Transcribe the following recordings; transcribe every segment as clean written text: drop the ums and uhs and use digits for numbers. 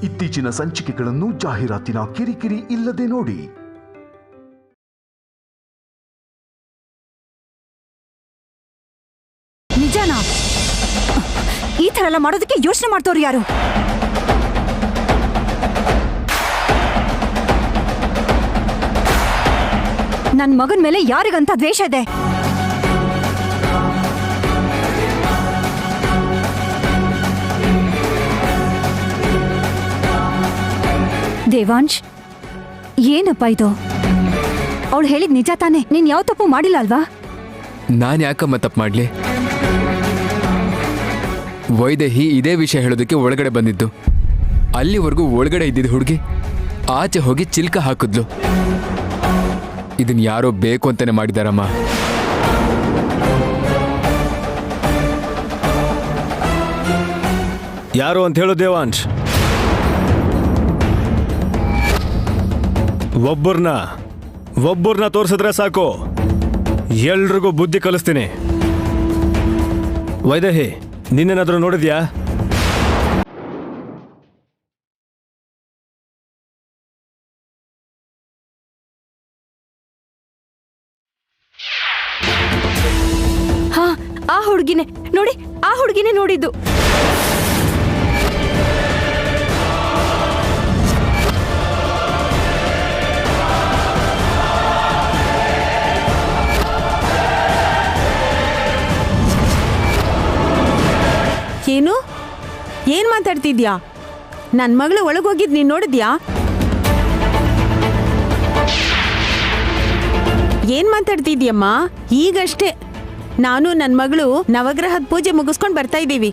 ಇತ್ತೀಚಿನ ಸಂಚಿಕೆಗಳನ್ನು ಜಾಹೀರಾತಿನ ಕಿರಿಕಿರಿ ಇಲ್ಲದೆ ನೋಡಿ. ನಿಜನಾ? ಈ ತರ ಎಲ್ಲ ಮಾಡೋದಕ್ಕೆ ಯೋಚನೆ ಮಾಡ್ತವ್ರು ಯಾರು? ನನ್ ಮಗನ್ ಮೇಲೆ ಯಾರಿಗಂತ ದ್ವೇಷ ಇದೆ? ದೇವಾಂಶ್, ಏನಪ್ಪ ಇದು? ಅವಳು ಹೇಳಿದ್ ನಿಜ ತಾನೆ? ನೀನ್ ಯಾವ ತಪ್ಪು ಮಾಡಿಲ್ಲ ಅಲ್ವಾ? ನಾನು ಯಾಕಮ್ಮ ತಪ್ಪು ಮಾಡ್ಲಿ? ವೈದೇಹಿ ಇದೇ ವಿಷಯ ಹೇಳೋದಕ್ಕೆ ಒಳಗಡೆ ಬಂದಿದ್ದು. ಅಲ್ಲಿವರೆಗೂ ಒಳಗಡೆ ಇದ್ದಿದ್ದು ಹುಡುಗಿ ಆಚೆ ಹೋಗಿ ಚಿಲ್ಕ ಹಾಕಿದ್ಲು. ಇದನ್ನ ಯಾರೋ ಬೇಕು ಅಂತಾನೆ ಮಾಡಿದಾರಮ್ಮ. ಯಾರು ಅಂತ ಹೇಳು ದೇವಾಂಶ್. ಒಬ್ಬರನ್ನ ತೋರಿಸಿದ್ರೆ ಸಾಕು, ಎಲ್ರಿಗೂ ಬುದ್ಧಿ ಕಲಿಸ್ತೀನಿ. ವೈದೇಹಿ, ನಿನ್ನೇನಾದ್ರೂ ನೋಡಿದ್ಯಾ? ಹಾ, ಆ ಹುಡುಗಿನೇ ನೋಡಿ, ಆ ಹುಡುಗಿನೇ ನೋಡಿದ್ದು. ಏನು? ಏನ್ ಮಾತಾಡ್ತಿದ್ಯಾ? ನನ್ ಮಗಳು ಒಳಗೋಗಿದ್ ನೀನ್ ನೋಡಿದ್ಯಾ? ಏನ್ ಮಾತಾಡ್ತಿದ್ಯಮ್ಮ? ಈಗಷ್ಟೇ ನಾನು ನನ್ ಮಗಳು ನವಗ್ರಹದ ಪೂಜೆ ಮುಗಿಸ್ಕೊಂಡು ಬರ್ತಾ ಇದ್ದೀವಿ.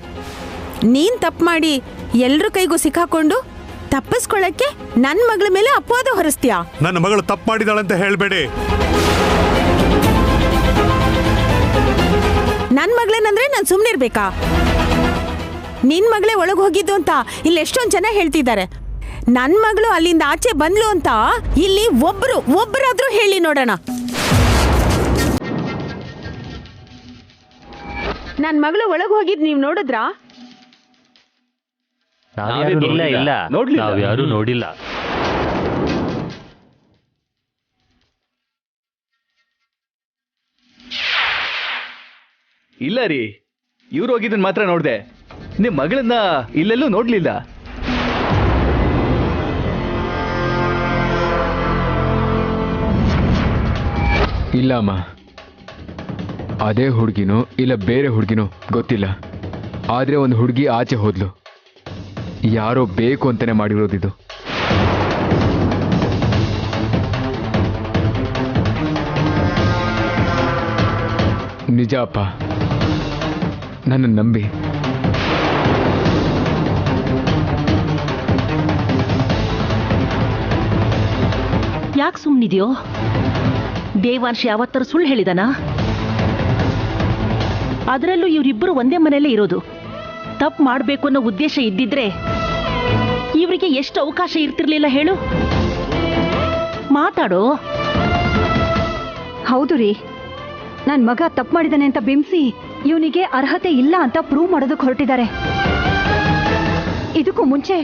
ನೀನ್ ತಪ್ಪು ಮಾಡಿ ಎಲ್ರ ಕೈಗೂ ಸಿಕ್ಕಾಕೊಂಡು ತಪ್ಪಿಸ್ಕೊಳ್ಳಕ್ಕೆ ನನ್ ಮಗಳ ಮೇಲೆ ಅಪವಾದ ಹೊರಿಸ್ತೀಯಾ? ನನ್ನ ಮಗಳು ತಪ್ಪು ಮಾಡಿದಾಳಂತ ಹೇಳ್ಬೇಡಿ. ನನ್ ಮಗಳೇನಂದ್ರೆ ನಾನು ಸುಮ್ನಿರ್ಬೇಕಾ? ನಿನ್ ಮಗಳೇ ಒಳಗೆ ಹೋಗಿದ್ದು ಅಂತ ಇಲ್ಲಿ ಎಷ್ಟೊಂದು ಜನ ಹೇಳ್ತಿದ್ದಾರೆ. ನನ್ ಮಗಳು ಅಲ್ಲಿಂದ ಆಚೆ ಬಂದ್ಲು ಅಂತ ಇಲ್ಲಿ ಒಬ್ಬರಾದ್ರೂ ಹೇಳಿ ನೋಡೋಣ. ನನ್ ಮಗಳು ಒಳಗೆ ಹೋಗಿದ್ ನೀವ್ ನೋಡಿದ್ರಾ? ಯಾರು ನೋಡಿಲ್ಲ. ಇಲ್ಲ ರೀ, ಇವ್ರು ಹೋಗಿದ್ದನ್ ಮಾತ್ರ ನೋಡ್ದೆ. ನಿಮ್ ಮಗಳನ್ನ ಇಲ್ಲೆಲ್ಲೂ ನೋಡ್ಲಿಲ್ಲ. ಇಲ್ಲ ಅಮ್ಮ, ಅದೇ ಹುಡುಗಿನೋ ಇಲ್ಲ ಬೇರೆ ಹುಡುಗಿನೋ ಗೊತ್ತಿಲ್ಲ. ಆದ್ರೆ ಒಂದು ಹುಡುಗಿ ಆಚೆ ಹೋದ್ಲು. ಯಾರೋ ಬೇಕು ಅಂತಾನೆ ಮಾಡಿರೋದಿದು. ನಿಜ ಅಪ್ಪ, ನನ್ನ ನಂಬಿ. ಯಾಕೆ ಸುಮ್ಮನಿದ್ಯೋ? ದೇವಾಂಶ್ ಯಾವತ್ತರ ಸುಳ್ಳು ಹೇಳಿದಾನ? ಅದರಲ್ಲೂ ಇವರಿಬ್ಬರು ಒಂದೇ ಮನೆಯಲ್ಲೇ ಇರೋದು. ತಪ್ಪು ಮಾಡಬೇಕು ಅನ್ನೋ ಉದ್ದೇಶ ಇದ್ದಿದ್ರೆ ಇವರಿಗೆ ಎಷ್ಟು ಅವಕಾಶ ಇರ್ತಿರ್ಲಿಲ್ಲ ಹೇಳು? ಮಾತಾಡೋ. ಹೌದು ರೀ, ನನ್ ಮಗ ತಪ್ಪು ಮಾಡಿದಾನೆ ಅಂತ ಬಿಂಬಿಸಿ ಇವನಿಗೆ ಅರ್ಹತೆ ಇಲ್ಲ ಅಂತ ಪ್ರೂವ್ ಮಾಡೋದಕ್ಕೆ ಹೊರಟಿದ್ದಾರೆ. ಇದಕ್ಕೂ ಮುಂಚೆ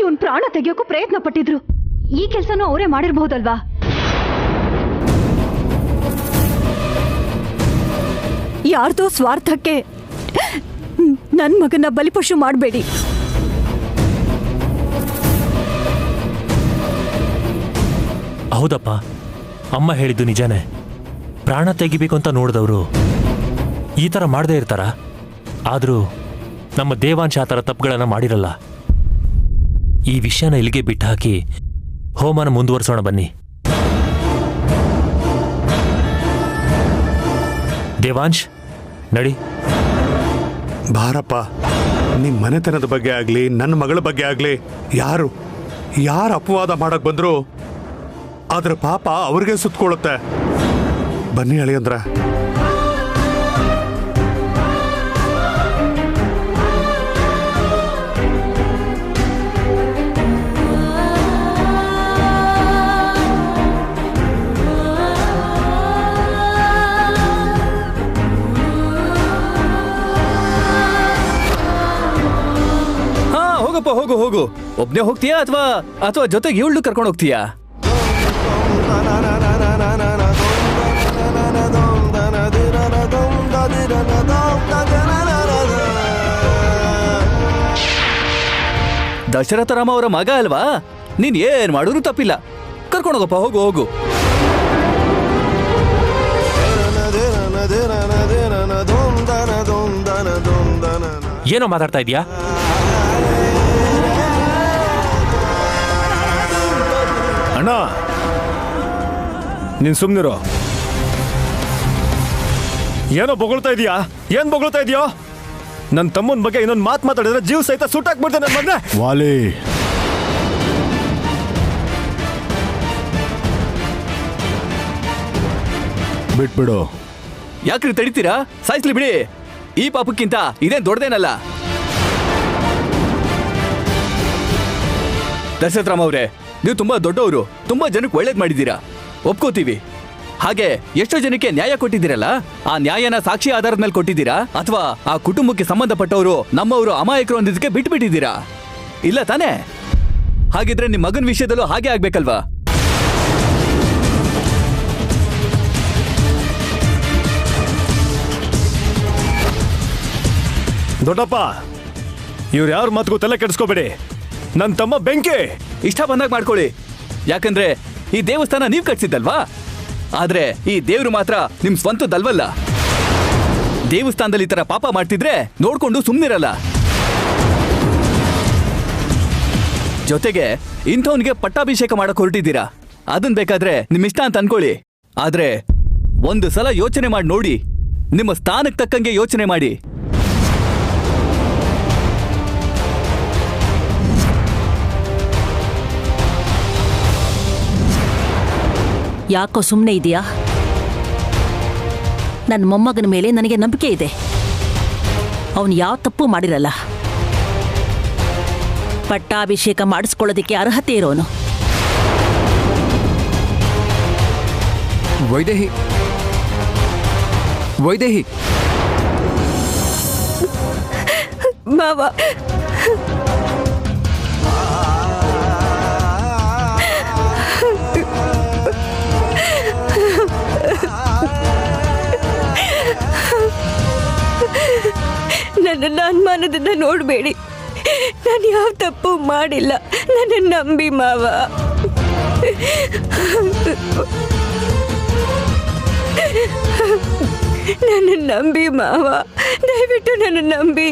ಇವನ್ ಪ್ರಾಣ ತೆಗೆಯೋಕ್ಕೂ ಪ್ರಯತ್ನ ಪಟ್ಟಿದ್ರು. ಈ ಕೆಲಸನೂ ಅವರೇ ಮಾಡಿರ್ಬಹುದಲ್ವಾ? ಯಾರ್ದೋ ಸ್ವಾರ್ಥಕ್ಕೆ ನನ್ ಮಗನ ಬಲಿಪಶು ಮಾಡಬೇಡಿ. ಹೌದಪ್ಪ, ಅಮ್ಮ ಹೇಳಿದ್ದು ನಿಜಾನೇ. ಪ್ರಾಣ ತೆಗಿಬೇಕು ಅಂತ ನೋಡಿದವರು ಈ ಥರ ಮಾಡದೇ ಇರ್ತಾರ? ಆದರೂ ನಮ್ಮ ದೇವಾಂಶ ಆ ಥರ ತಪ್ಪುಗಳನ್ನು ಮಾಡಿರಲ್ಲ. ಈ ವಿಷಯನ ಇಲ್ಲಿಗೆ ಬಿಟ್ಟು ಹಾಕಿ ಹೋಮನ ಮುಂದುವರಿಸೋಣ ಬನ್ನಿ. ದೇವಾಂಶ್, ನಡಿ. ಬಾರಪ್ಪ. ನಿಮ್ ಮನೆತನದ ಬಗ್ಗೆ ಆಗ್ಲಿ, ನನ್ನ ಮಗಳ ಬಗ್ಗೆ ಆಗ್ಲಿ ಯಾರು ಅಪವಾದ ಮಾಡಕ್ ಬಂದ್ರು ಅದ್ರ ಪಾಪ ಅವ್ರಿಗೆ ಸುತ್ಕೊಳ್ಳುತ್ತೆ. ಬನ್ನಿ ಅಳಿಯಂದ್ರ. ಹೋಗು ಹೋಗು. ಒಬ್ನೇ ಹೋಗ್ತೀಯಾ ಅಥವಾ ಅಥವಾ ಜೊತೆಗೆ ಇವಳು ಕರ್ಕೊಂಡು ಹೋಗ್ತೀಯಾ? ದಶರಥ ರಾಮ ಅವರ ಮಗ ಅಲ್ವಾ, ನೀನ್ ಏನ್ ಮಾಡಿದ್ರು ತಪ್ಪಿಲ್ಲ. ಕರ್ಕೊಂಡೋಗಪ್ಪ, ಹೋಗು ಹೋಗು. ಏನೋ ಮಾತಾಡ್ತಾ ಇದೀಯಾ? ಅಣ್ಣ ನೀನ್ ಸುಮ್ನಿರೋ. ಏನೋ ಬೊಗಳ್ತಾ ಇದೀಯಾ? ಏನ್ ಬೊಗಳ್ತಾ ಇದೀಯೋ? ನನ್ನ ತಮ್ಮನ ಬಗ್ಗೆ ಇನ್ನೊಂದು ಮಾತು ಮಾತಾಡಿದ್ರೆ ಜೀವ ಸಹಿತ ಸುಟ್ಟಾಕ್ಬಿಡ್ತೇನೆ ನನ್ನ ಮಗನೇ. ವಾಲಿ, ಬಿಟ್ಬಿಡು. ಯಾಕ್ರಿ ತಡಿತೀರಾ? ಸಾಯಿಸ್ಲಿ ಬಿಡಿ. ಈ ಪಾಪಕ್ಕಿಂತ ಇದೇನ್ ದೊಡ್ಡದೇನಲ್ಲ. ದಶರಥರಾಮ್ ಅವರೇ, ನೀವು ತುಂಬಾ ದೊಡ್ಡವರು, ತುಂಬಾ ಜನಕ್ಕೆ ಒಳ್ಳೇದ್ ಮಾಡಿದ್ದೀರಾ, ಒಪ್ಕೋತೀವಿ. ಹಾಗೆ ಎಷ್ಟೋ ಜನಕ್ಕೆ ನ್ಯಾಯ ಕೊಟ್ಟಿದ್ದೀರಲ್ಲ, ಆ ನ್ಯಾಯನ ಸಾಕ್ಷಿ ಆಧಾರದ ಮೇಲೆ ಕೊಟ್ಟಿದ್ದೀರಾ ಅಥವಾ ಆ ಕುಟುಂಬಕ್ಕೆ ಸಂಬಂಧಪಟ್ಟವರು ನಮ್ಮವರು ಅಮಾಯಕರು ಅಂದಿದ್ದಕ್ಕೆ ಬಿಟ್ಬಿಟ್ಟಿದ್ದೀರಾ? ಇಲ್ಲ ತಾನೇ? ಹಾಗಿದ್ರೆ ನಿಮ್ಮ ಮಗನ ವಿಷಯದಲ್ಲೂ ಹಾಗೆ ಆಗ್ಬೇಕಲ್ವಾ? ದೊಡ್ಡಪ್ಪ, ಇವ್ರು ಯಾರ ಮಾತುಗೂ ತಲೆ ಕೆಡಿಸ್ಕೋಬೇಡಿ. ನನ್ನ ತಮ್ಮ ಬೆಂಕಿ. ಇಷ್ಟ ಬಂದಾಗ ಮಾಡ್ಕೊಳ್ಳಿ. ಯಾಕಂದ್ರೆ ಈ ದೇವಸ್ಥಾನ ನೀವ್ ಕಟ್ಸಿದ್ದಲ್ವಾ? ಆದ್ರೆ ಈ ದೇವ್ರು ಮಾತ್ರ ನಿಮ್ ಸ್ವಂತದಲ್ವಲ್ಲ. ದೇವಸ್ಥಾನದಲ್ಲಿ ಈ ತರ ಪಾಪ ಮಾಡ್ತಿದ್ರೆ ನೋಡ್ಕೊಂಡು ಸುಮ್ನಿರಲ್ಲ. ಜೊತೆಗೆ ಇಂಥವನಿಗೆ ಪಟ್ಟಾಭಿಷೇಕ ಮಾಡಕ್ ಹೊರಟಿದ್ದೀರಾ. ಅದನ್ ಬೇಕಾದ್ರೆ ನಿಮ್ ಇಷ್ಟ ಅಂತ ಅನ್ಕೊಳ್ಳಿ. ಆದ್ರೆ ಒಂದು ಸಲ ಯೋಚನೆ ಮಾಡಿ ನೋಡಿ, ನಿಮ್ಮ ಸ್ಥಾನಕ್ಕೆ ತಕ್ಕಂಗೆ ಯೋಚನೆ ಮಾಡಿ. ಯಾಕೋ ಸುಮ್ಮನೆ ಇದೆಯಾ? ನನ್ನ ಮೊಮ್ಮಗನ ಮೇಲೆ ನನಗೆ ನಂಬಿಕೆ ಇದೆ. ಅವನು ಯಾವ ತಪ್ಪು ಮಾಡಿರಲ್ಲ. ಪಟ್ಟಾಭಿಷೇಕ ಮಾಡಿಸ್ಕೊಳ್ಳೋದಕ್ಕೆ ಅರ್ಹತೆ ಇರೋನು. ವೈದೇಹಿ, ವೈದೇಹಿ, ಮಾವ, ನನ್ನನ್ನು ಅನುಮಾನದಿಂದ ನೋಡಬೇಡಿ. ನಾನು ಯಾವ ತಪ್ಪು ಮಾಡಿಲ್ಲ. ನನ್ನ ನಂಬಿ ಮಾವ. ನನ್ನ ನಂಬಿ ಮಾವ, ದಯವಿಟ್ಟು ನನ್ನ ನಂಬಿ.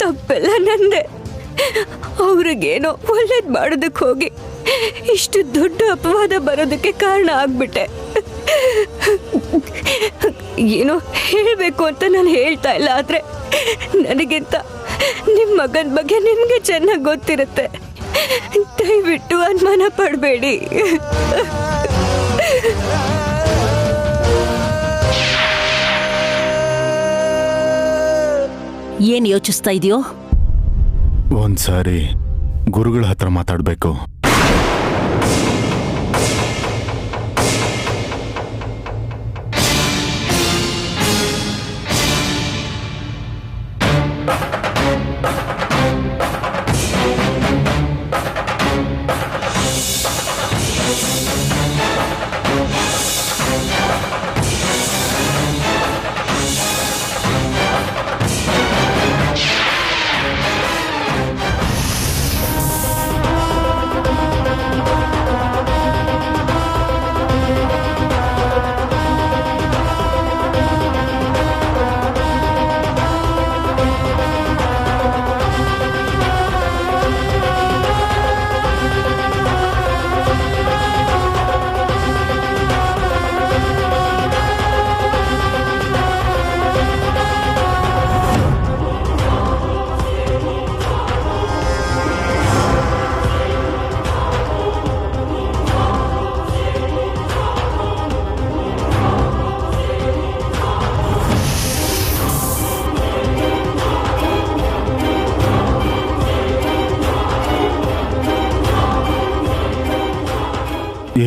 ತಪ್ಪೆಲ್ಲ ನಂದೆ. ಅವ್ರಿಗೇನೋ ಒಳ್ಳೇದು ಮಾಡೋದಕ್ಕೆ ಹೋಗಿ ಇಷ್ಟು ದೊಡ್ಡ ಅಪವಾದ ಬರೋದಕ್ಕೆ ಕಾರಣ ಆಗ್ಬಿಟ್ಟೆ. ಏನೋ ಹೇಳಬೇಕು ಅಂತ ನಾನು ಹೇಳ್ತಾ ಇಲ್ಲ. ಆದ್ರೆ ನನಗಿಂತ ನಿಮ್ಮ ಮಗನ ಬಗ್ಗೆ ನಿಮ್ಗೆ ಚೆನ್ನಾಗಿ ಗೊತ್ತಿರುತ್ತೆ. ದಯವಿಟ್ಟು ಅನುಮಾನ ಪಡಬೇಡಿ. ಏನ್ ಯೋಚಿಸ್ತಾ ಇದೆಯೋ? ಒಂದ್ಸಾರಿ ಗುರುಗಳ ಹತ್ರ ಮಾತಾಡ್ಬೇಕು.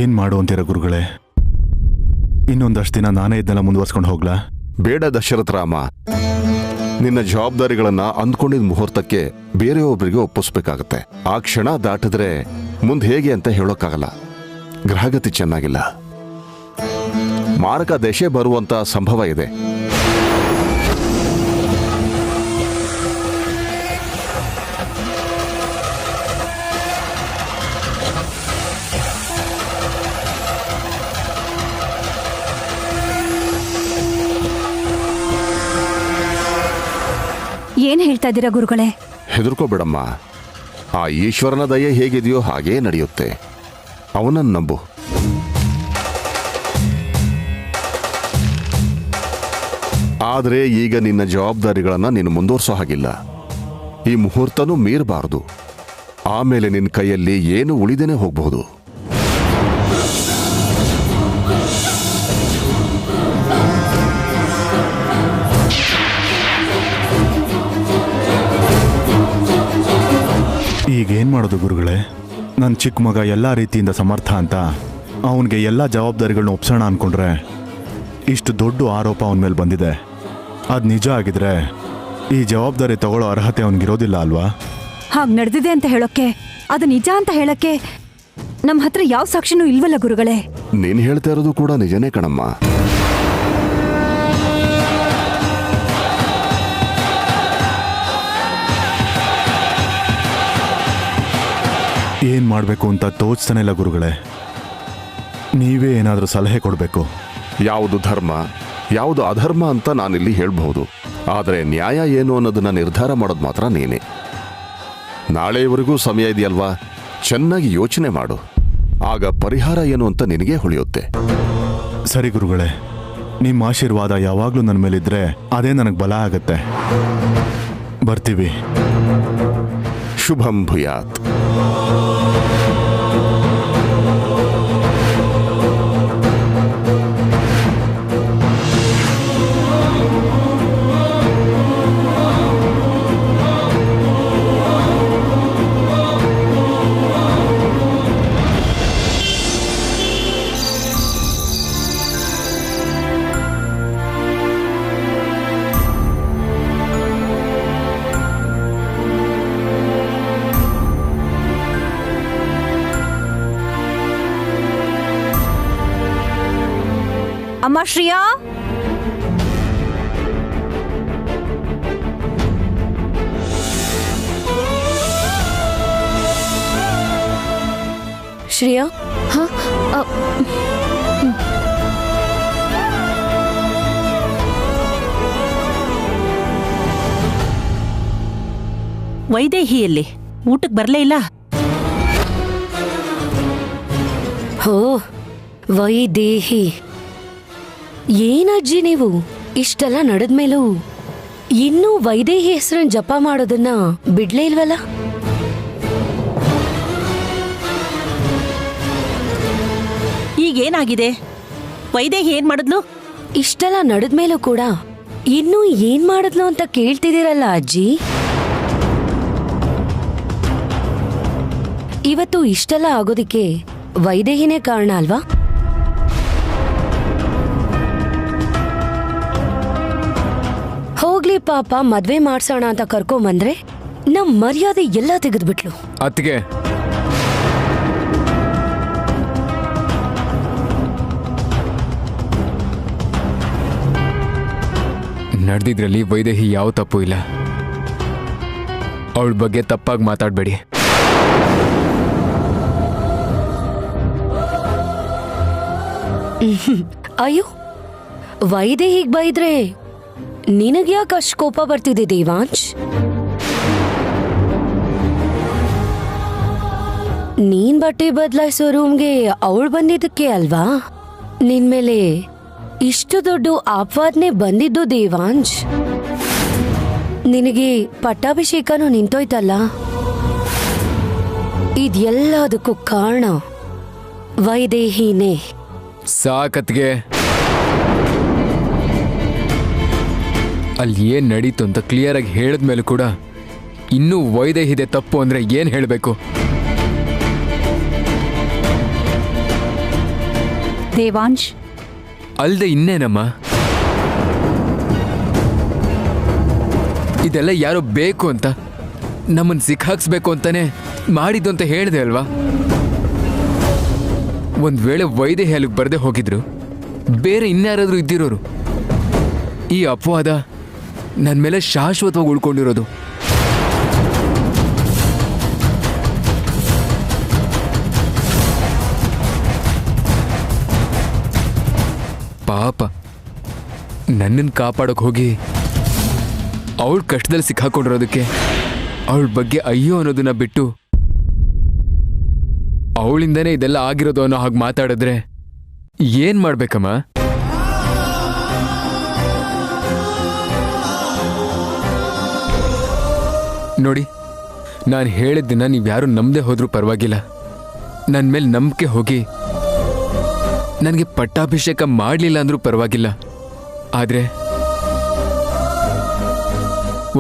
ಏನ್ ಮಾಡು ಅಂತೀರ ಗುರುಗಳೇ? ಇನ್ನೊಂದಷ್ಟು ದಿನ ನಾನೇ ಇದನ್ನೆಲ್ಲ ಮುಂದುವರ್ಸ್ಕೊಂಡು ಹೋಗ್ಲಾ? ಬೇಡ ದಶರಥ ರಾಮ, ನಿನ್ನ ಜವಾಬ್ದಾರಿಗಳನ್ನ ಅಂದ್ಕೊಂಡಿದ್ದ ಮುಹೂರ್ತಕ್ಕೆ ಬೇರೆಯೊಬ್ಬರಿಗೆ ಒಪ್ಪಿಸ್ಬೇಕಾಗತ್ತೆ. ಆ ಕ್ಷಣ ದಾಟಿದ್ರೆ ಮುಂದೆ ಹೇಗೆ ಅಂತ ಹೇಳೋಕ್ಕಾಗಲ್ಲ. ಗ್ರಹಗತಿ ಚೆನ್ನಾಗಿಲ್ಲ, ಮಾರಕ ದಶೆ ಬರುವಂತ ಸಂಭವ ಇದೆ. ಏನ್ ಹೇಳ್ತಾ ಇದ್ದೀರಾ ಗುರುಗಳೇ? ಹೆದರ್ಕೋಬೇಡಮ್ಮ. ಆ ಈಶ್ವರನ ದಯೆ ಹೇಗಿದೆಯೋ ಹಾಗೇ ನಡೆಯುತ್ತೆ. ಅವನನ್ನು ನಂಬು. ಆದರೆ ಈಗ ನಿನ್ನ ಜವಾಬ್ದಾರಿಗಳನ್ನ ನೀನು ಮುಂದುವರ್ಸೋ ಹಾಗಿಲ್ಲ. ಈ ಮುಹೂರ್ತನೂ ಮೀರಬಾರದು. ಆಮೇಲೆ ನಿನ್ನ ಕೈಯಲ್ಲಿ ಏನು ಉಳಿದೇನೆ ಹೋಗಬಹುದು. ಈಗೇನು ಮಾಡೋದು ಗುರುಗಳೇ? ನನ್ನ ಚಿಕ್ಕ ಮಗ ಎಲ್ಲ ರೀತಿಯಿಂದ ಸಮರ್ಥ ಅಂತ ಅವನಿಗೆ ಎಲ್ಲ ಜವಾಬ್ದಾರಿಗಳನ್ನ ಒಪ್ಸೋಣ ಅಂದ್ಕೊಂಡ್ರೆ ಇಷ್ಟು ದೊಡ್ಡ ಆರೋಪ ಅವನ ಮೇಲೆ ಬಂದಿದೆ. ಅದು ನಿಜ ಆಗಿದ್ರೆ ಈ ಜವಾಬ್ದಾರಿ ತಗೊಳ್ಳೋ ಅರ್ಹತೆ ಅವನಿಗಿರೋದಿಲ್ಲ ಅಲ್ವಾ? ಹಾಗೆ ನಡೆದಿದೆ ಅಂತ ಹೇಳೋಕ್ಕೆ, ಅದು ನಿಜ ಅಂತ ಹೇಳೋಕ್ಕೆ ನಮ್ಮ ಹತ್ರ ಯಾವ ಸಾಕ್ಷಿನೂ ಇಲ್ವಲ್ಲ ಗುರುಗಳೇ? ನೀನು ಹೇಳ್ತಾ ಇರೋದು ಕೂಡ ನಿಜನೇ ಕಣಮ್ಮ. ಏನು ಮಾಡಬೇಕು ಅಂತ ತೋಚ್ತಾನೆ ಇಲ್ಲ ಗುರುಗಳೇ. ನೀವೇ ಏನಾದರೂ ಸಲಹೆ ಕೊಡಬೇಕು. ಯಾವುದು ಧರ್ಮ ಯಾವುದು ಅಧರ್ಮ ಅಂತ ನಾನಿಲ್ಲಿ ಹೇಳ್ಬಹುದು. ಆದರೆ ನ್ಯಾಯ ಏನು ಅನ್ನೋದನ್ನ ನಿರ್ಧಾರ ಮಾಡೋದು ಮಾತ್ರ ನೀನೇ. ನಾಳೆಯವರೆಗೂ ಸಮಯ ಇದೆಯಲ್ವಾ? ಚೆನ್ನಾಗಿ ಯೋಚನೆ ಮಾಡು. ಆಗ ಪರಿಹಾರ ಏನು ಅಂತ ನಿನಗೆ ಹೊಳೆಯುತ್ತೆ. ಸರಿ ಗುರುಗಳೇ, ನಿಮ್ಮ ಆಶೀರ್ವಾದ ಯಾವಾಗಲೂ ನನ್ನ ಮೇಲಿದ್ರೆ ಅದೇ ನನಗೆ ಬಲ ಆಗತ್ತೆ. ಬರ್ತೀವಿ. ಶುಭಂ ಭೂಯಾತ್. ಅಮ್ಮ ಶ್ರೇಯಾ, ಶ್ರೇಯಾ, ವೈದೇಹಿಯಲ್ಲಿ ಊಟಕ್ಕೆ ಬರಲೇ ಇಲ್ಲ? ಹೋ ವೈದೇಹಿ, ಏನಜ್ಜಿ ನೀವು ಇಷ್ಟೆಲ್ಲ ನಡೆದ್ಮೇಲೂ ಇನ್ನೂ ವೈದೇಹಿ ಹೆಸರನ್ನ ಜಪ ಮಾಡೋದನ್ನ ಬಿಡ್ಲೇ ಇಲ್ವಲ್ಲ? ಈಗೇನಾಗಿದೆ? ವೈದೇಹಿ ಏನ್ ಮಾಡಿದ್ಲು? ಇಷ್ಟೆಲ್ಲ ನಡೆದ್ಮೇಲೂ ಕೂಡ ಇನ್ನೂ ಏನ್ ಮಾಡಿದ್ಲು ಅಂತ ಕೇಳ್ತಿದ್ದೀರಲ್ಲ ಅಜ್ಜಿ. ಇವತ್ತು ಇಷ್ಟೆಲ್ಲ ಆಗೋದಿಕ್ಕೆ ವೈದೇಹಿನೇ ಕಾರಣ ಅಲ್ವಾ? ಹೋಗ್ಲಿ ಪಾಪ, ಮದ್ವೆ ಮಾಡ್ಸೋಣ ಅಂತ ಕರ್ಕೊಂಬಂದ್ರೆ ನಮ್ ಮರ್ಯಾದೆ ಎಲ್ಲ ತೆಗೆದ್ಬಿಟ್ಲು. ಅತ್ತಿಗೆ, ನಡೆದಿದ್ರಲ್ಲಿ ವೈದೇಹಿ ಯಾವ ತಪ್ಪು ಇಲ್ಲ. ಅವಳ ಬಗ್ಗೆ ತಪ್ಪಾಗಿ ಮಾತಾಡಬೇಡಿ. ಅಯ್ಯೋ, ವೈದೇಹಿಗ್ ಬೈದ್ರೆ ನಿನಗ್ಯಾಕೆ ಅಷ್ಟು ಕೋಪ ಬರ್ತಿದೆ ದೇವಾಂಶ್? ನೀನ್ ಬಟ್ಟೆ ಬದಲಾಯಿಸೋ ರೂಮ್ಗೆ ಅವಳು ಬಂದಿದ್ದಕ್ಕೆ ಅಲ್ವಾ ನಿನ್ ಮೇಲೆ ಇಷ್ಟು ದೊಡ್ಡ ಆಪಾದನೆ ಬಂದಿದ್ದು ದೇವಾಂಶ್. ನಿನಗೆ ಪಟ್ಟಾಭಿಷೇಕನೂ ನಿಂತೋಯ್ತಲ್ಲ, ಇದೆಲ್ಲದಕ್ಕೂ ಕಾರಣ ವೈದೇಹಿನೇ. ಸಾಕತ್ಗೆ, ಅಲ್ಲಿ ಏನ್ ನಡೀತು ಅಂತ ಕ್ಲಿಯರ್ ಆಗಿ ಹೇಳಿದ್ಮೇಲೆ ಕೂಡ ಇನ್ನೂ ವೈದೇಹಿದೆ ತಪ್ಪು ಅಂದ್ರೆ ಏನ್ ಹೇಳಬೇಕು? ದೇವಾಂಶ್, ಅಲ್ದೆ ಇನ್ನೇನಮ್ಮ? ಇದೆಲ್ಲ ಯಾರೋ ಬೇಕು ಅಂತ ನಮ್ಮನ್ನು ಸಿಕ್ಕಾಕ್ಸ್ಬೇಕು ಅಂತಾನೆ ಮಾಡಿದ್ದು ಅಂತ ಹೇಳಿದೆ ಅಲ್ವಾ? ಒಂದು ವೇಳೆ ವೈದ್ಯ ಅಲ್ಲಿಗೆ ಬರದೆ ಹೋಗಿದ್ರು ಬೇರೆ ಇನ್ಯಾರಾದ್ರೂ ಇದ್ದಿರೋರು. ಈ ಅಪವಾದ ನನ್ನ ಮೇಲೆ ಶಾಶ್ವತವಾಗಿ ಉಳ್ಕೊಂಡಿರೋದು. ಪಾಪ ನನ್ನನ್ನು ಕಾಪಾಡೋಕೆ ಹೋಗಿ ಅವಳ ಕಷ್ಟದಲ್ಲಿ ಸಿಕ್ಕಾಕೊಂಡಿರೋದಕ್ಕೆ ಅವಳ ಬಗ್ಗೆ ಅಯ್ಯೋ ಅನ್ನೋದನ್ನ ಬಿಟ್ಟು ಅವಳಿಂದನೇ ಇದೆಲ್ಲ ಆಗಿರೋದು ಅನ್ನೋ ಹಾಗೆ ಮಾತಾಡಿದ್ರೆ ಏನ್ ಮಾಡ್ಬೇಕಮ್ಮ? ನೋಡಿ, ನಾನು ಹೇಳಿದ್ದನ್ನ ನೀವ್ಯಾರು ನಂಬದೆ ಹೋದ್ರೂ ಪರವಾಗಿಲ್ಲ. ನನ್ನ ಮೇಲೆ ನಂಬಿಕೆ ಹೋಗಿ ನನಗೆ ಪಟ್ಟಾಭಿಷೇಕ ಮಾಡಲಿಲ್ಲ ಅಂದ್ರೂ ಪರವಾಗಿಲ್ಲ. ಆದ್ರೆ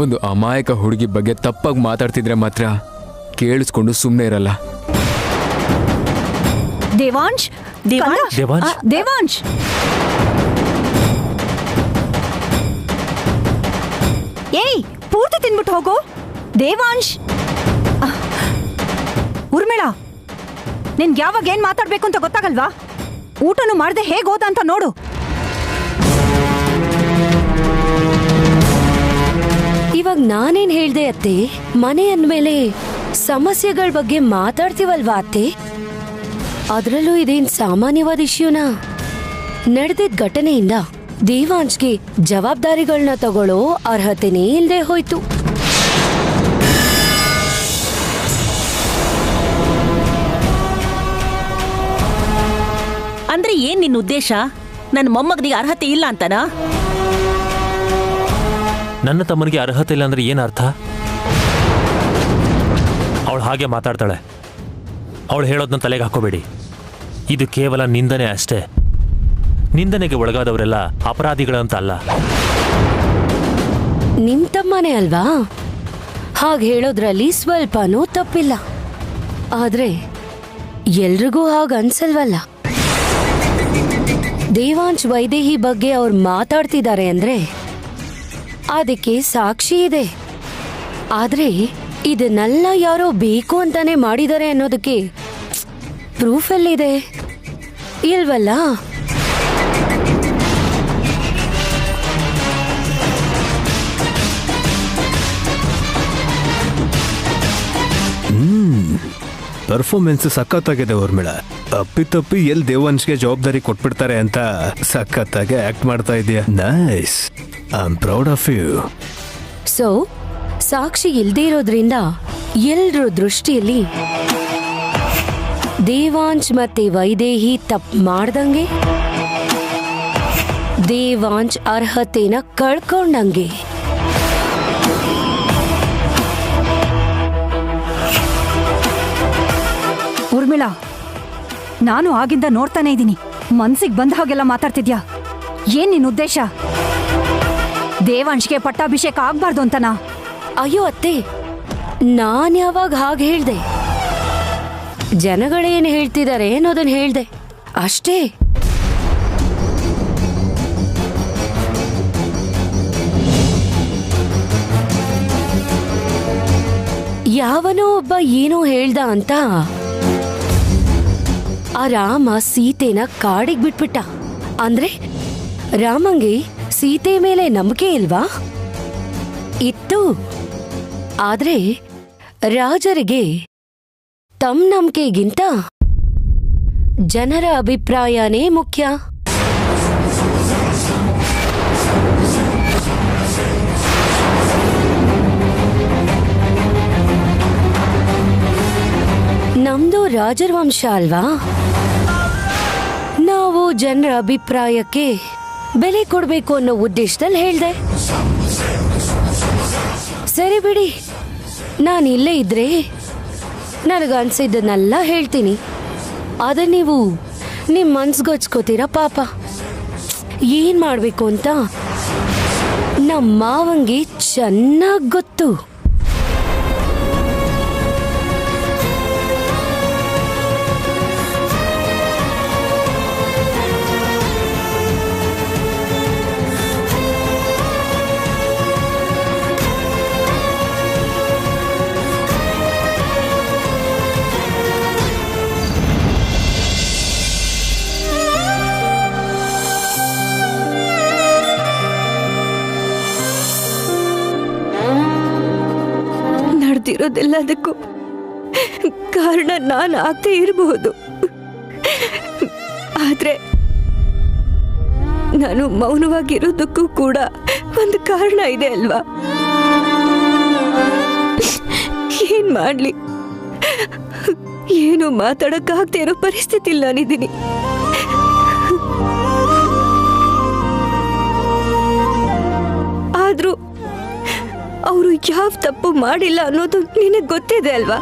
ಒಂದು ಅಮಾಯಕ ಹುಡುಗಿ ಬಗ್ಗೆ ತಪ್ಪಾಗಿ ಮಾತಾಡ್ತಿದ್ರೆ ಮಾತ್ರ ಕೇಳಿಸ್ಕೊಂಡು ಸುಮ್ಮನೆ ಇರಲ್ಲ. ದೇವಾಂಶ್, ದೇವಾಂಶ್? ದೇವಾಂಶ್, ಏಯ್, ಪೂರ್ತಿ ತಿನ್ಬಿಟ್ಟು ಹೋಗು. ದೇವಾಂಶ್, ಉರ್ಮಿಳಾ, ನಿನ್ಗೆ ಯಾವಾಗ ಏನ್ ಮಾತಾಡ್ಬೇಕು ಅಂತ ಗೊತ್ತಾಗಲ್ವಾ? ಊಟನು ಮಾಡದೆ ಹೇಗ್ ಹೋದ ಅಂತ ನೋಡು. ಇವಾಗ ನಾನೇನ್ ಹೇಳ್ದೆ ಅತ್ತೆ? ಮನೆ ಅಂದ್ಮೇಲೆ ಸಮಸ್ಯೆಗಳ ಬಗ್ಗೆ ಮಾತಾಡ್ತೀವಲ್ವಾ ಅತ್ತೆ? ಅದ್ರಲ್ಲೂ ಇದೇನ್ ಸಾಮಾನ್ಯವಾದ ಇಶ್ಯೂನಾ? ನಡೆದಿದ್ದ ಘಟನೆಯಿಂದ ದೇವಾಂಶ್ಗೆ ಜವಾಬ್ದಾರಿಗಳನ್ನ ತಗೊಳ್ಳೋ ಅರ್ಹತೆನೇ ಇಲ್ದೆ ಹೋಯ್ತು. ಅಂದ್ರೆ ಏನ್ ನಿನ್ನ ಉದ್ದೇಶ? ನನ್ನ ಮೊಮ್ಮಗನಿಗೆ ಅರ್ಹತೆ ಇಲ್ಲ ಅಂತನಾ? ನನ್ನ ತಮ್ಮನಿಗೆ ಅರ್ಹತೆ ಇಲ್ಲ ಅಂದ್ರೆ ಏನ್ ಅರ್ಥ? ಅವಳು ಹಾಗೆ ಮಾತಾಡ್ತಾಳೆ. ಅವಳು ಹೇಳೋದನ್ನ ತಲೆಗೆ ಹಾಕೋಬೇಡಿ. ಇದು ಕೇವಲ ನಿಂದನೆ ಅಷ್ಟೇ. ನಿಂದನೆಗೆ ಒಳಗಾದವರೆಲ್ಲ ಅಪರಾಧಿಗಳಂತ ಅಲ್ಲ. ನಿಮ್ ತಮ್ಮನೇ ಅಲ್ವಾ? ಹಾಗೆ ಹೇಳೋದ್ರಲ್ಲಿ ಸ್ವಲ್ಪನೂ ತಪ್ಪಿಲ್ಲ. ಆದ್ರೆ ಎಲ್ರಿಗೂ ಹಾಗ ಅನ್ಸಲ್ವಲ್ಲ. ದೇವಾಂಶ್ ವೈದೇಹಿ ಬಗ್ಗೆ ಅವ್ರು ಮಾತಾಡ್ತಿದ್ದಾರೆ ಅಂದ್ರೆ ಅದಕ್ಕೆ ಸಾಕ್ಷಿ ಇದೆ. ಆದ್ರೆ ಇದನ್ನೆಲ್ಲ ಯಾರೋ ಬೇಕು ಅಂತಾನೆ ಮಾಡಿದ್ದಾರೆ ಅನ್ನೋದಕ್ಕೆ ಪ್ರೂಫ್ ಎಲ್ಲಿದೆ? ಇಲ್ವಲ್ಲ. ಪರ್ಫಾರ್ಮೆನ್ಸ್ ಸಖತ್ತಾಗಿದೆ ಊರ್ಮಿಳಾ. ಅಪ್ಪಿತಪ್ಪಿ ಎಲ್ಲಿ ದೇವಾಂಶ್ಗೆ ಜವಾಬ್ದಾರಿ ಕೊಟ್ಬಿಡ್ತಾರೆ ಅಂತ ಸಖತ್ತಾಗಿ ಆಕ್ಟ್ ಮಾಡ್ತಾ ಇದೀಯ. Nice, I am proud of you. So ಸಾಕ್ಷಿ ಇಲ್ದೇ ಇರೋದ್ರಿಂದ ಎಲ್ರ ದೃಷ್ಟಿಯಲ್ಲಿ ದೇವಾಂಶ್ ಮತ್ತೆ ವೈದೇಹಿ ತಪ್ಪು ಮಾಡ್ದಂಗೆ, ದೇವಾಂಶ್ ಅರ್ಹತೆನ ಕಳ್ಕೊಂಡಂಗೆ. ಉರ್ಮಿಳಾ, ನಾನು ಆಗಿಂದ ನೋಡ್ತಾನೆ ಇದ್ದೀನಿ. ಮನ್ಸಿಗೆ ಬಂದ ಹಾಗೆಲ್ಲ ಮಾತಾಡ್ತಿದ್ಯಾ. ಏನ್ ನಿನ್ ಉದ್ದೇಶ? ದೇವಾಂಶ್ಗೆ ಪಟ್ಟಾಭಿಷೇಕ ಆಗ್ಬಾರ್ದು ಅಂತನಾ? ಅಯ್ಯೋ ಅತ್ತೆ, ನಾನ್ ಯಾವಾಗ ಹಾಗೆ ಹೇಳ್ದೆ? ಜನಗಳೇನು ಹೇಳ್ತಿದ್ದಾರೆ ಅನ್ನೋದನ್ನ ಹೇಳ್ದೆ ಅಷ್ಟೇ. ಯಾವನೋ ಒಬ್ಬ ಏನೋ ಹೇಳ್ದ ಅಂತ ಆ ರಾಮ ಸೀತೆನ ಕಾಡಿಗೆ ಬಿಟ್ಬಿಟ್ಟ ಅಂದ್ರೆ ರಾಮಂಗೆ ಸೀತೆ ಮೇಲೆ ನಂಬಿಕೆ ಇಲ್ವಾ? ಇತ್ತು. ಆದ್ರೆ ರಾಜರಿಗೆ ತಮ್ಮ ನಂಬಿಕೆಗಿಂತ ಜನರ ಅಭಿಪ್ರಾಯನೇ ಮುಖ್ಯ. ನಮ್ದು ರಾಜರ ವಂಶ ಅಲ್ವಾ? ನಾವು ಜನರ ಅಭಿಪ್ರಾಯಕ್ಕೆ ಬೆಲೆ ಕೊಡ್ಬೇಕು ಅನ್ನೋ ಉದ್ದೇಶದಲ್ಲಿ ಹೇಳ್ದೆ. ಸರಿ ಬಿಡಿ, ನಾನು ಇಲ್ಲೇ ಇದ್ರೆ ನನಗನ್ಸಿದ್ದನ್ನೆಲ್ಲ ಹೇಳ್ತೀನಿ. ಆದ್ರೆ ನೀವು ನಿಮ್ಮ ಮನ್ಸ್ಗೊಚ್ಕೋತೀರ ಪಾಪ. ಏನ್ ಮಾಡ್ಬೇಕು ಅಂತ ನಮ್ಮ ಮಾವಂಗೆ ಚೆನ್ನಾಗಿ ಗೊತ್ತು. ಆಗ್ತಿರೋದೆಲ್ಲದಕ್ಕೂ ಕಾರಣ ನಾನು ಆಗ್ತಾ ಇರಬಹುದು. ಆದ್ರೆ ನಾನು ಮೌನವಾಗಿರೋದಕ್ಕೂ ಕೂಡ ಒಂದು ಕಾರಣ ಇದೆ ಅಲ್ವಾ? ಏನ್ ಮಾಡ್ಲಿ, ಏನು ಮಾತಾಡಕ್ಕಾಗ್ತಾ ಇರೋ ಪರಿಸ್ಥಿತಿಲಿ ನಾನಿದ್ದೀನಿ. ಆದ್ರೂ ಅವರು ಯಾವ ತಪ್ಪು ಮಾಡಿಲ್ಲ ಅನ್ನೋದು ನಿನಗೆ ಗೊತ್ತಿದೆ ಅಲ್ವಾ?